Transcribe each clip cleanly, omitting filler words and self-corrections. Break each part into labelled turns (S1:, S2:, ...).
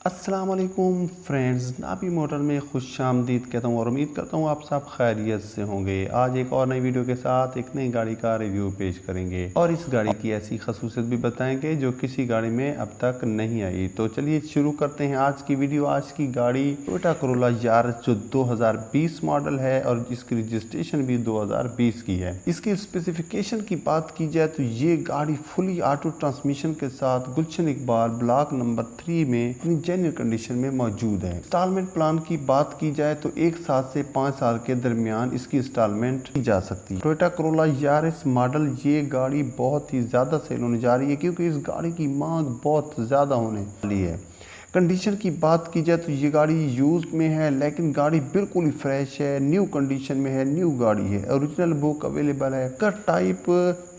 S1: अस्सलाम वालेकुम friends, Nabi motor में खुश आमदीद कहता हूँ और उम्मीद करता हूँ आप सब खैरियत से होंगे। आज एक और नई वीडियो के साथ एक नई गाड़ी का रिव्यू पेश करेंगे और इस गाड़ी की ऐसी खसूसियत भी बताएंगे जो किसी गाड़ी में अब तक नहीं आई। तो चलिए शुरू करते हैं आज की वीडियो। आज की गाड़ी टोयोटा कोरोला यारिस जो 2020 मॉडल है और जिसकी रजिस्ट्रेशन भी 2020 की है। इसकी स्पेसिफिकेशन की बात की जाए तो ये गाड़ी फुली ऑटो ट्रांसमिशन के साथ गुलशन इकबाल ब्लॉक नंबर 3 में जेन्युइन कंडीशन में मौजूद है। इंस्टॉलमेंट प्लान की बात की जाए तो 1 साल से 5 साल के दरमियान इसकी इंस्टॉलमेंट की जा सकती है। टोयोटा कोरोला यारिस मॉडल ये गाड़ी बहुत ही ज्यादा सेल होने जा रही है क्योंकि इस गाड़ी की मांग बहुत ज्यादा होने वाली है। कंडीशन की बात की जाए तो ये गाड़ी यूज में है लेकिन गाड़ी बिल्कुल ही फ्रेश है, न्यू कंडीशन में है, न्यू गाड़ी है, ओरिजिनल बुक अवेलेबल है। का टाइप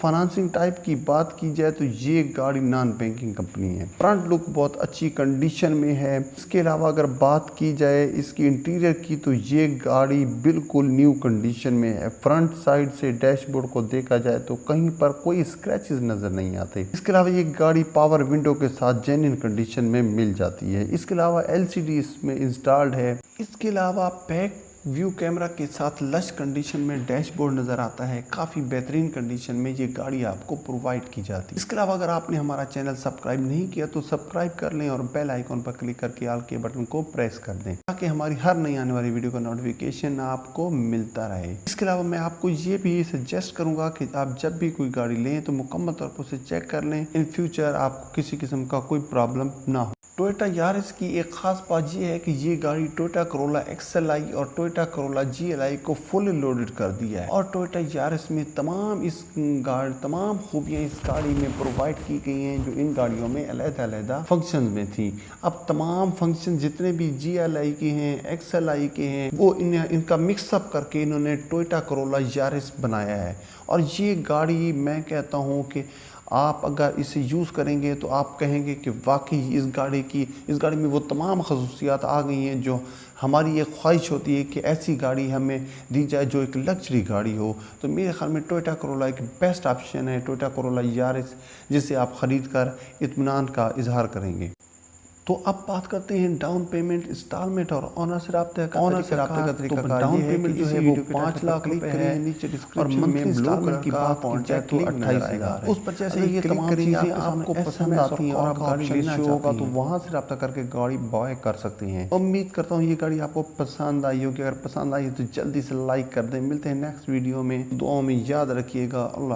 S1: फाइनेंसिंग टाइप की बात की जाए तो ये गाड़ी नॉन बैंकिंग कंपनी है। फ्रंट लुक बहुत अच्छी कंडीशन में है। इसके अलावा अगर बात की जाए इसकी इंटीरियर की तो ये गाड़ी बिल्कुल न्यू कंडीशन में है। फ्रंट साइड से डैशबोर्ड को देखा जाए तो कहीं पर कोई स्क्रैचेस नजर नहीं आते। इसके अलावा ये गाड़ी पावर विंडो के साथ जेन्युइन कंडीशन में मिल जाती है। इसके अलावा LCD इसमें इंस्टॉल्ड है। इसके अलावा पैक व्यू कैमरा के साथ लश कंडीशन में डैशबोर्ड नज़र आता है। काफ़ी बेहतरीन कंडीशन में ये गाड़ी आपको प्रोवाइड की जाती है। इसके अलावा अगर आपने हमारा चैनल सब्सक्राइब नहीं किया तो सब्सक्राइब कर लें और बेल आइकॉन पर क्लिक करके ऑल के बटन को प्रेस कर दें ताकि हमारी हर नई आने वाली वीडियो का नोटिफिकेशन आपको मिलता रहे। इसके अलावा मैं आपको ये भी सजेस्ट करूँगा कि आप जब भी कोई गाड़ी लें तो मुकम्मल तौर पर उसे चेक कर लें। इन फ्यूचर आपको किसी किस्म का कोई प्रॉब्लम ना हो। टोयोटा यारिस की एक खास बात यह है कि ये गाड़ी टोयोटा कोरोला XLI और टोयोटा कोरोला GLI को फुल लोडेड कर दिया है और टोयोटा यारिस में तमाम खूबियां इस गाड़ी में प्रोवाइड की गई हैं जो इन गाड़ियों में अलग-अलग फंक्शन में थी। अब तमाम फंक्शन जितने भी GLI के हैं, XLI के हैं, वो इनका मिक्सअप करके इन्होंने टोयोटा कोरोला यारिस बनाया है। और ये गाड़ी मैं कहता हूँ कि आप अगर इसे यूज़ करेंगे तो आप कहेंगे कि वाकई इस गाड़ी में वो तमाम खसूसियात आ गई हैं जो हमारी एक ख्वाहिश होती है कि ऐसी गाड़ी हमें दी जाए जो एक लग्जरी गाड़ी हो। तो मेरे ख्याल में टोयोटा कोरोला एक बेस्ट ऑप्शन है, टोयोटा कोरोला यारिस, जिसे आप ख़रीद कर इत्मीनान का इजहार करेंगे। तो अब बात करते हैं डाउन पेमेंट, इंस्टॉलमेंट और ऑनर से रब्ते का तरीका। डाउन पेमेंट जो है वो 5 लाख रुपए है नीचे डिस्क्रिप्शन में इंस्टॉलमेंट की बात की जाए तो 28,000 उस पर जैसे ये तमाम चीजें आपको पसंद आती हैं और आप गाड़ी लेना होगा तो वहां से रब्ता करके गाड़ी बाय कर सकते हैं। उम्मीद करता हूँ ये गाड़ी आपको पसंद आई होगी। अगर पसंद आई तो जल्दी से लाइक कर दें। मिलते हैं नेक्स्ट वीडियो में, दुआओं में याद रखिएगा। अल्लाह।